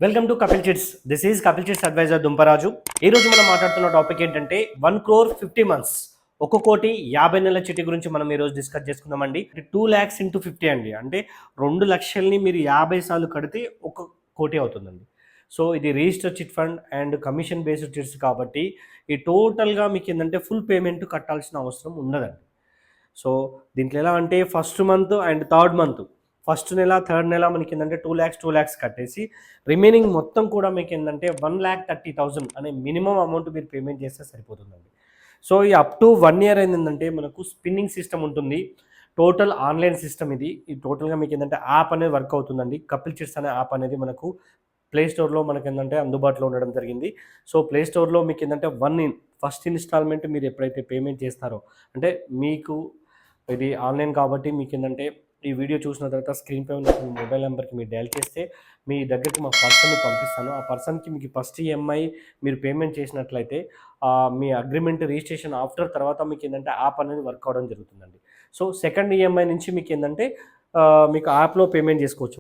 Welcome to Kapil chits. This is Kapil chits advisor Dumparaju. ఈ రోజు మనం మాట్లాడుతున్న టాపిక్ ఏంటంటే 1,50,00,000 1,50,00,000 చిట్టి గురించి మనం ఈరోజు డిస్కస్ చేసుకుందామండి. 2 lakhs into 50 అండి, అంటే 2,00,000ని మీరు 50 సార్లు కడితే 1,00,00,000 అవుతుందండి. సో ఇది register chit fund and commission based chits కాబట్టి ఈ టోటల్గా మీకు ఏంటంటే ఫుల్ పేమెంట్ కట్టాల్సిన అవసరం ఉండదండి. సో దీంట్లో ఎలా అంటే first month and third month, first నెల థర్డ్ నెల మనకి ఏంటంటే 2 lakhs కట్టేసి రిమైనింగ్ మొత్తం కూడా మీకు ఏంటంటే 1,30,000 అనే మినిమం అమౌంట్ మీరు పేమెంట్ చేస్తే సరిపోతుందండి. సో ఈ అప్ టు 1 year ఏంటంటే మనకు స్పిన్నింగ్ సిస్టమ్ ఉంటుంది. టోటల్ ఆన్లైన్ సిస్టమ్ ఇది. ఈ టోటల్గా మీకు ఏంటంటే యాప్ అనేది వర్క్ అవుతుందండి. కపిల్ చిట్స్ అనే యాప్ అనేది మనకు ప్లే స్టోర్లో మనకి ఏంటంటే అందుబాటులో ఉండడం జరిగింది. సో ప్లే స్టోర్లో మీకు ఏంటంటే ఫస్ట్ ఇన్స్టాల్మెంట్ మీరు ఎప్పుడైతే పేమెంట్ చేస్తారో, అంటే మీకు ఇది ఆన్లైన్ కాబట్టి మీకు ఏంటంటే ఈ వీడియో చూసిన తర్వాత స్క్రీన్పై ఉన్న మీ మొబైల్ నెంబర్కి మీరు డయల్ చేస్తే మీ దగ్గరికి మా పర్సన్ని పంపిస్తాను. ఆ పర్సన్కి మీకు ఫస్ట్ ఈఎంఐ మీరు పేమెంట్ చేసినట్లయితే మీ అగ్రిమెంట్ రిజిస్ట్రేషన్ ఆఫ్టర్ తర్వాత మీకు ఏంటంటే యాప్ అనేది వర్క్ అవ్వడం జరుగుతుందండి. సో సెకండ్ ఈఎంఐ నుంచి మీకు ఏంటంటే మీకు యాప్లో పేమెంట్ చేసుకోవచ్చు.